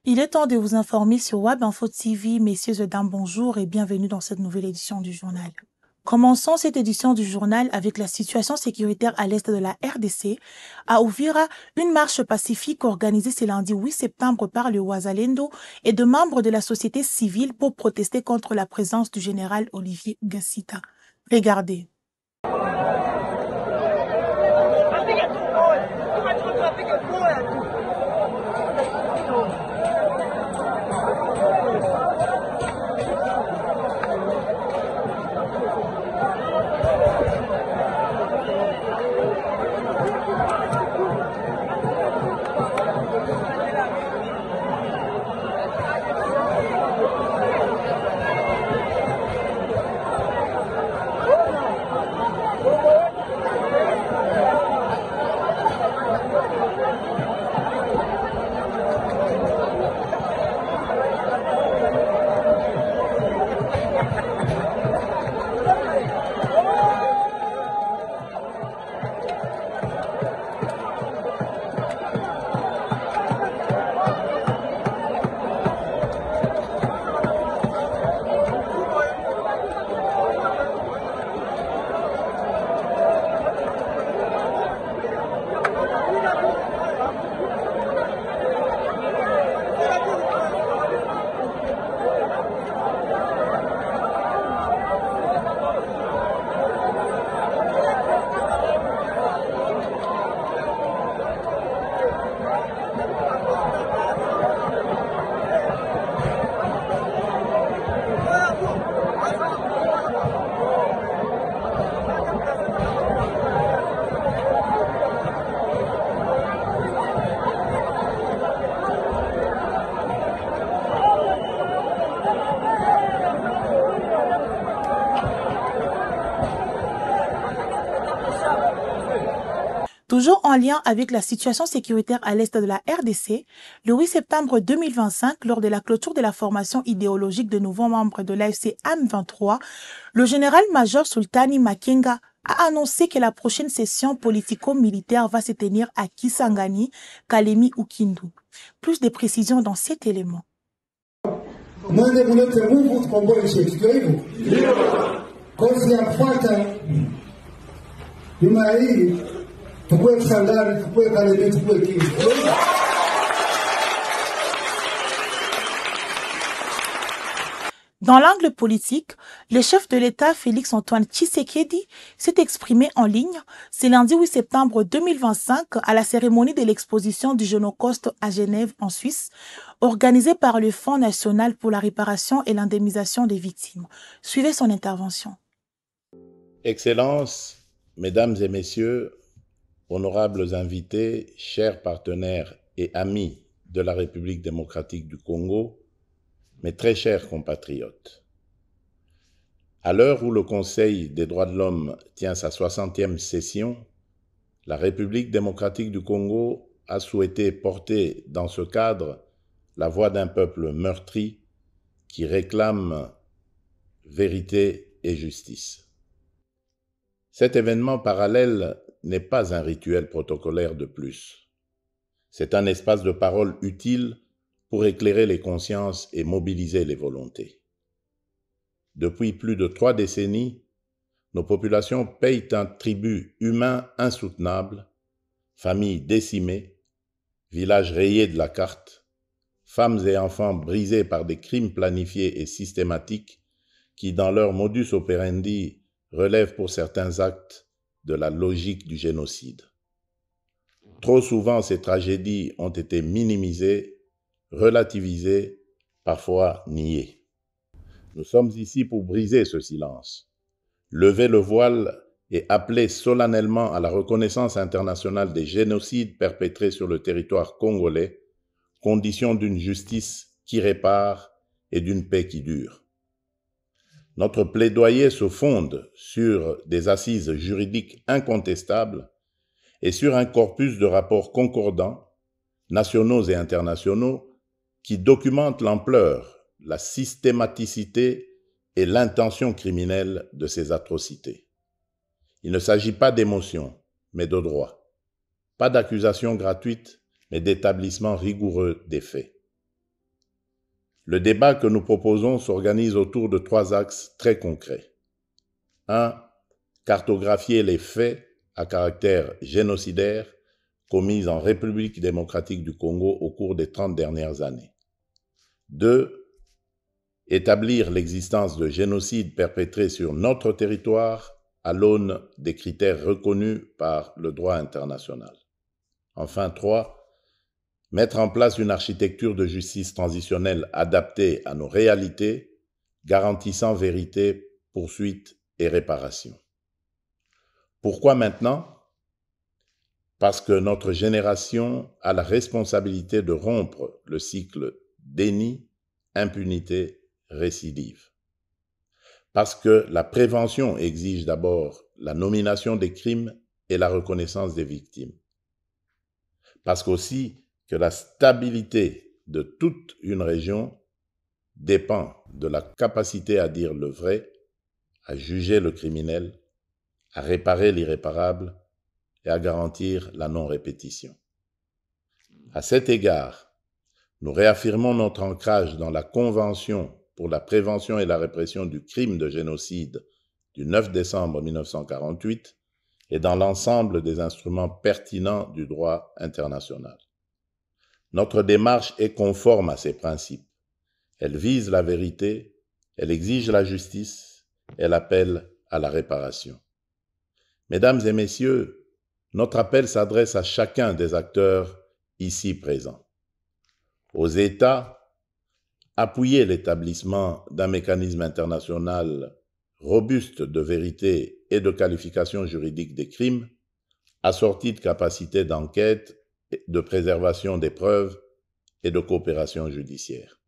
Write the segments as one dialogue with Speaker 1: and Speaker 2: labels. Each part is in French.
Speaker 1: Il est temps de vous informer sur Web Info TV. Messieurs et dames, bonjour et bienvenue dans cette nouvelle édition du journal. Commençons cette édition du journal avec la situation sécuritaire à l'est de la RDC. À Uvira, une marche pacifique organisée ce lundi 8 septembre par le Wazalendo et de membres de la société civile pour protester contre la présence du général Olivier Gassita. Regardez. Toujours en lien avec la situation sécuritaire à l'est de la RDC, le 8 septembre 2025, lors de la clôture de la formation idéologique de nouveaux membres de l'AFC AM23, le général-major Sultani Makenga a annoncé que la prochaine session politico-militaire va se tenir à Kisangani, Kalemi ou Kindu. Plus de précisions dans cet élément. Dans l'angle politique, le chef de l'État Félix-Antoine Tshisekedi s'est exprimé en ligne ce lundi 8 septembre 2025 à la cérémonie de l'exposition du Génocoste à Genève en Suisse, organisée par le Fonds national pour la réparation et l'indemnisation des victimes. Suivez son intervention.
Speaker 2: Excellences, Mesdames et Messieurs, honorables invités, chers partenaires et amis de la République démocratique du Congo, mes très chers compatriotes, à l'heure où le Conseil des droits de l'homme tient sa 60e session, la République démocratique du Congo a souhaité porter dans ce cadre la voix d'un peuple meurtri qui réclame vérité et justice. Cet événement parallèle n'est pas un rituel protocolaire de plus. C'est un espace de parole utile pour éclairer les consciences et mobiliser les volontés. Depuis plus de 3 décennies, nos populations payent un tribut humain insoutenable, familles décimées, villages rayés de la carte, femmes et enfants brisés par des crimes planifiés et systématiques qui, dans leur modus operandi, relèvent pour certains actes de la logique du génocide. Trop souvent, ces tragédies ont été minimisées, relativisées, parfois niées. Nous sommes ici pour briser ce silence, lever le voile et appeler solennellement à la reconnaissance internationale des génocides perpétrés sur le territoire congolais, condition d'une justice qui répare et d'une paix qui dure. Notre plaidoyer se fonde sur des assises juridiques incontestables et sur un corpus de rapports concordants, nationaux et internationaux, qui documentent l'ampleur, la systématicité et l'intention criminelle de ces atrocités. Il ne s'agit pas d'émotion, mais de droit. Pas d'accusation gratuite, mais d'établissement rigoureux des faits. Le débat que nous proposons s'organise autour de 3 axes très concrets. 1. Cartographier les faits à caractère génocidaire commis en République démocratique du Congo au cours des 30 dernières années. 2. Établir l'existence de génocides perpétrés sur notre territoire à l'aune des critères reconnus par le droit international. Enfin, 3. Mettre en place une architecture de justice transitionnelle adaptée à nos réalités, garantissant vérité, poursuite et réparation. Pourquoi maintenant ? Parce que notre génération a la responsabilité de rompre le cycle déni, impunité, récidive. Parce que la prévention exige d'abord la nomination des crimes et la reconnaissance des victimes. Parce qu'aussi que la stabilité de toute une région dépend de la capacité à dire le vrai, à juger le criminel, à réparer l'irréparable et à garantir la non-répétition. À cet égard, nous réaffirmons notre ancrage dans la Convention pour la prévention et la répression du crime de génocide du 9 décembre 1948 et dans l'ensemble des instruments pertinents du droit international. Notre démarche est conforme à ces principes. Elle vise la vérité, elle exige la justice, elle appelle à la réparation. Mesdames et messieurs, notre appel s'adresse à chacun des acteurs ici présents. Aux États, appuyer l'établissement d'un mécanisme international robuste de vérité et de qualification juridique des crimes, assorti de capacités d'enquête, de préservation des preuves et de coopération judiciaire.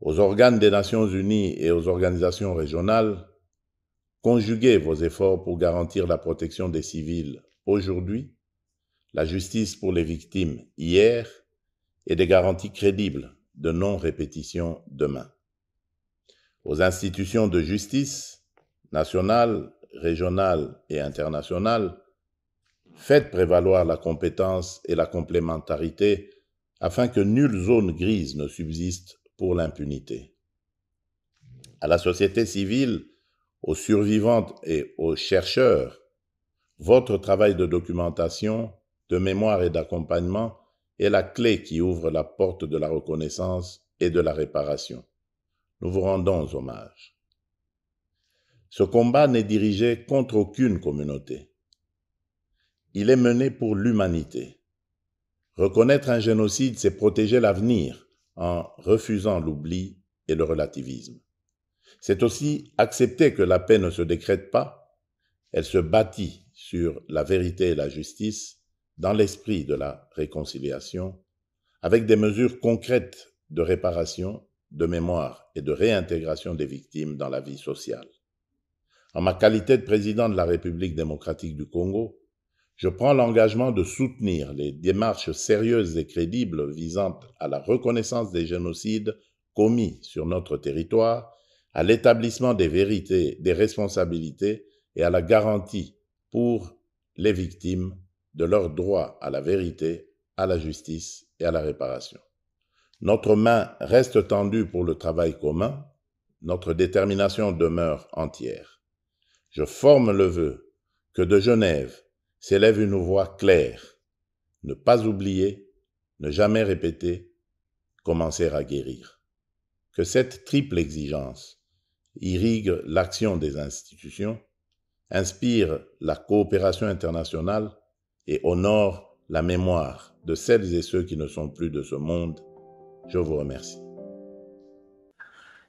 Speaker 2: Aux organes des Nations Unies et aux organisations régionales, conjuguez vos efforts pour garantir la protection des civils aujourd'hui, la justice pour les victimes hier et des garanties crédibles de non-répétition demain. Aux institutions de justice, nationales, régionales et internationales, faites prévaloir la compétence et la complémentarité afin que nulle zone grise ne subsiste pour l'impunité. À la société civile, aux survivantes et aux chercheurs, votre travail de documentation, de mémoire et d'accompagnement est la clé qui ouvre la porte de la reconnaissance et de la réparation. Nous vous rendons hommage. Ce combat n'est dirigé contre aucune communauté. Il est mené pour l'humanité. Reconnaître un génocide, c'est protéger l'avenir en refusant l'oubli et le relativisme. C'est aussi accepter que la paix ne se décrète pas, elle se bâtit sur la vérité et la justice dans l'esprit de la réconciliation, avec des mesures concrètes de réparation, de mémoire et de réintégration des victimes dans la vie sociale. En ma qualité de président de la République démocratique du Congo, je prends l'engagement de soutenir les démarches sérieuses et crédibles visant à la reconnaissance des génocides commis sur notre territoire, à l'établissement des vérités, des responsabilités et à la garantie pour les victimes de leur droit à la vérité, à la justice et à la réparation. Notre main reste tendue pour le travail commun, notre détermination demeure entière. Je forme le vœu que de Genève s'élève une voix claire, ne pas oublier, ne jamais répéter, commencer à guérir. Que cette triple exigence irrigue l'action des institutions, inspire la coopération internationale et honore la mémoire de celles et ceux qui ne sont plus de ce monde. Je vous remercie.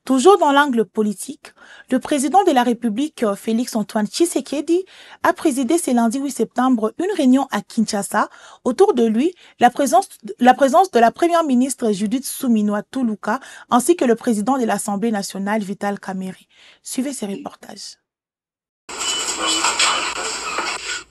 Speaker 1: Toujours dans l'angle politique, le président de la République, Félix-Antoine Tshisekedi, a présidé ce lundi 8 septembre une réunion à Kinshasa. Autour de lui, la présence de la première ministre Judith Suminwa Tuluka, ainsi que le président de l'Assemblée nationale, Vital Kamerhe. Suivez ces reportages.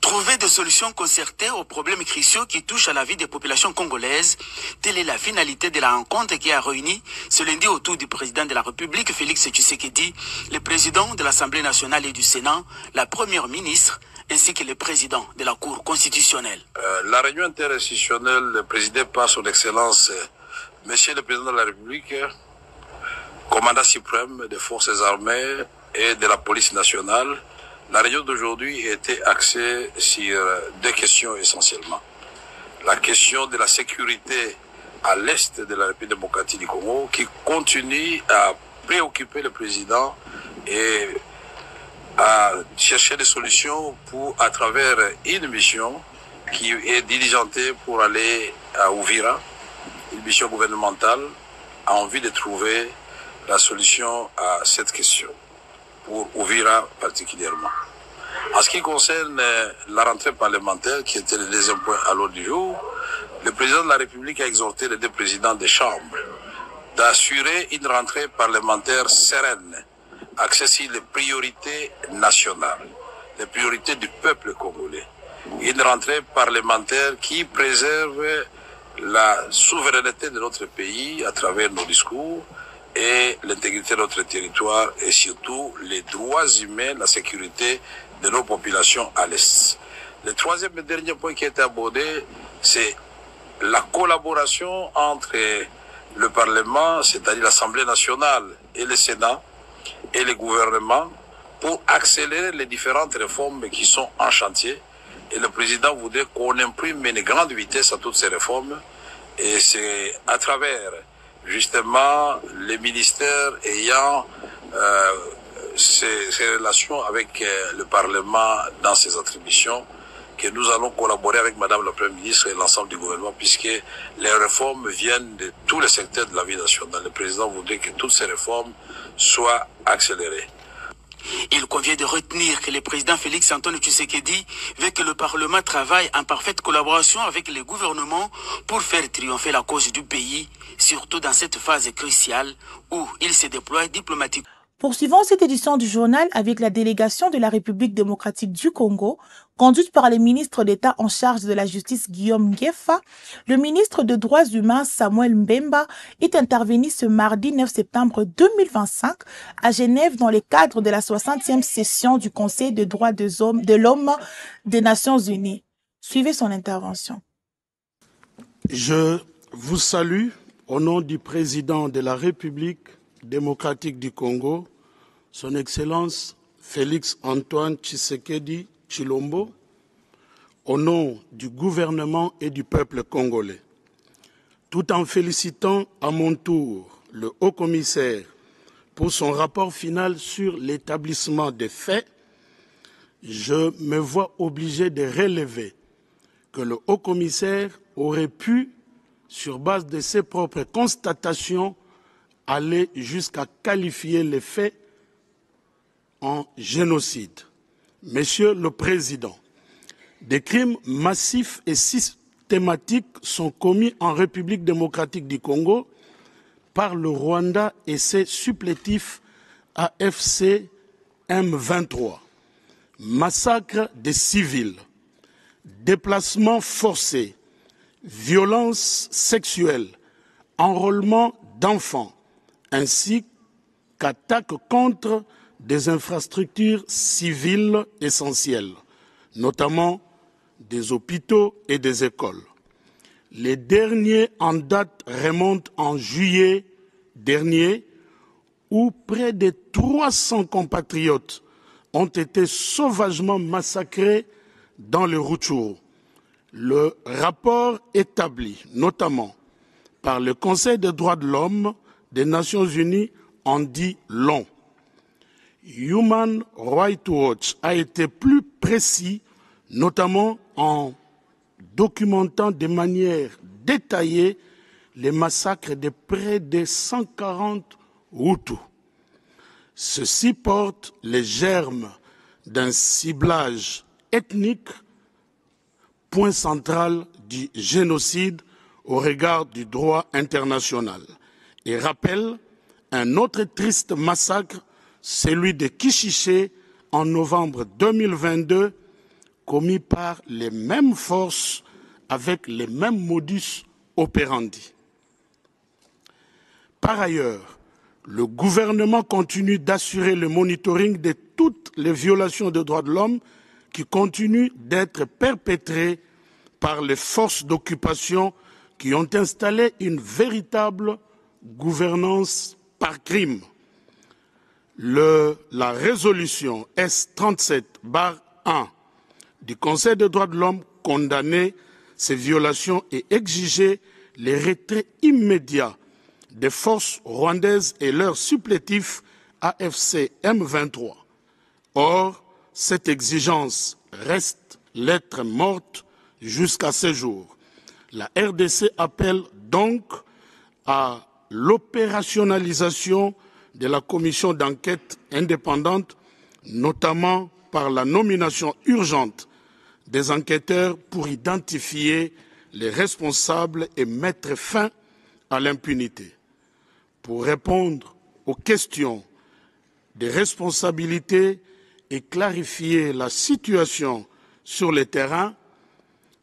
Speaker 3: Trouver des solutions concertées aux problèmes cruciaux qui touchent à la vie des populations congolaises, telle est la finalité de la rencontre qui a réuni ce lundi autour du président de la République, Félix Tshisekedi, le président de l'Assemblée nationale et du Sénat, la première ministre, ainsi que le président de la Cour constitutionnelle.
Speaker 4: La réunion interinstitutionnelle présidée par son Excellence Monsieur le Président de la République, commandant suprême des forces armées et de la police nationale, la réunion d'aujourd'hui était axée sur deux questions essentiellement. La question de la sécurité à l'est de la République démocratique du Congo qui continue à préoccuper le président et à chercher des solutions à travers une mission qui est diligentée pour aller à Uvira, une mission gouvernementale, a envie de trouver la solution à cette question, pour Uvira particulièrement. En ce qui concerne la rentrée parlementaire, qui était le deuxième point à l'ordre du jour, le président de la République a exhorté les deux présidents des chambres d'assurer une rentrée parlementaire sereine, axée sur les priorités nationales, les priorités du peuple congolais. Une rentrée parlementaire qui préserve la souveraineté de notre pays à travers nos discours et l'intégrité de notre territoire et surtout les droits humains, la sécurité de nos populations à l'Est. Le troisième et dernier point qui a été abordé, c'est la collaboration entre le Parlement, c'est-à-dire l'Assemblée nationale et le Sénat et le gouvernement pour accélérer les différentes réformes qui sont en chantier. Et le président voudrait qu'on imprime une grande vitesse à toutes ces réformes. Et c'est à travers, justement, les ministères ayant ces relations avec le Parlement dans ses attributions, que nous allons collaborer avec Madame la Première ministre et l'ensemble du gouvernement, puisque les réformes viennent de tous les secteurs de la vie nationale. Le président voudrait que toutes ces réformes soient accélérées.
Speaker 3: Il convient de retenir que le président Félix Antoine Tshisekedi veut que le Parlement travaille en parfaite collaboration avec le gouvernement pour faire triompher la cause du pays, surtout dans cette phase cruciale où il se déploie diplomatiquement.
Speaker 1: Poursuivons cette édition du journal avec la délégation de la République démocratique du Congo, conduite par le ministre d'État en charge de la justice Guillaume Ngefa. Le ministre des Droits humains Samuel Mbemba est intervenu ce mardi 9 septembre 2025 à Genève dans le cadre de la 60e session du Conseil des droits de l'homme des Nations Unies. Suivez son intervention.
Speaker 5: Je vous salue au nom du président de la République démocratique du Congo, son Excellence Félix Antoine Tshisekedi Tshilombo, au nom du gouvernement et du peuple congolais, tout en félicitant à mon tour le haut-commissaire pour son rapport final sur l'établissement des faits, je me vois obligé de relever que le haut-commissaire aurait pu, sur base de ses propres constatations, aller jusqu'à qualifier les faits en génocide. Monsieur le Président, des crimes massifs et systématiques sont commis en République démocratique du Congo par le Rwanda et ses supplétifs AFC M23. Massacre des civils, déplacements forcés, violences sexuelles, enrôlement d'enfants, ainsi qu'attaques contre des infrastructures civiles essentielles, notamment des hôpitaux et des écoles. Les derniers en date remontent en juillet dernier, où près de 300 compatriotes ont été sauvagement massacrés dans le Rutshuru. Le rapport établi, notamment par le Conseil des droits de l'homme des Nations Unies, en dit long. Human Rights Watch a été plus précis, notamment en documentant de manière détaillée les massacres de près de 140 Hutus. Ceci porte les germes d'un ciblage ethnique, point central du génocide au regard du droit international, et rappelle un autre triste massacre, celui de Kishiché en novembre 2022, commis par les mêmes forces avec les mêmes modus operandi. Par ailleurs, le gouvernement continue d'assurer le monitoring de toutes les violations des droits de l'homme qui continuent d'être perpétrées par les forces d'occupation qui ont installé une véritable gouvernance par crime. La résolution S37/1 du Conseil des droits de l'homme condamnait ces violations et exigeait les retraits immédiats des forces rwandaises et leurs supplétifs AFC M23. Or, cette exigence reste lettre morte jusqu'à ce jour. La RDC appelle donc à l'opérationnalisation de la commission d'enquête indépendante, notamment par la nomination urgente des enquêteurs pour identifier les responsables et mettre fin à l'impunité. Pour répondre aux questions des responsabilités et clarifier la situation sur le terrain,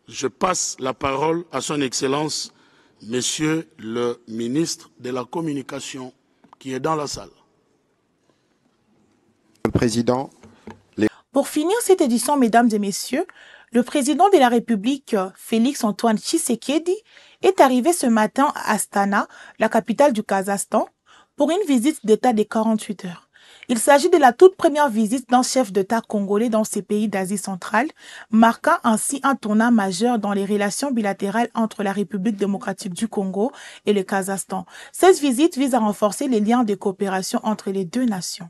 Speaker 5: je passe la parole à son Excellence, Monsieur le ministre de la Communication, qui est dans la salle.
Speaker 6: Le Président.
Speaker 1: Pour finir cette édition, mesdames et messieurs, le président de la République, Félix Antoine Tshisekedi, est arrivé ce matin à Astana, la capitale du Kazakhstan, pour une visite d'État de 48 heures. Il s'agit de la toute première visite d'un chef d'État congolais dans ces pays d'Asie centrale, marquant ainsi un tournant majeur dans les relations bilatérales entre la République démocratique du Congo et le Kazakhstan. Cette visite vise à renforcer les liens de coopération entre les deux nations.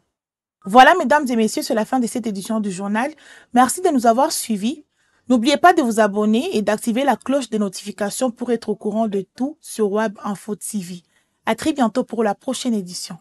Speaker 1: Voilà, mesdames et messieurs, c'est la fin de cette édition du journal. Merci de nous avoir suivis. N'oubliez pas de vous abonner et d'activer la cloche de notification pour être au courant de tout sur Web Info TV. À très bientôt pour la prochaine édition.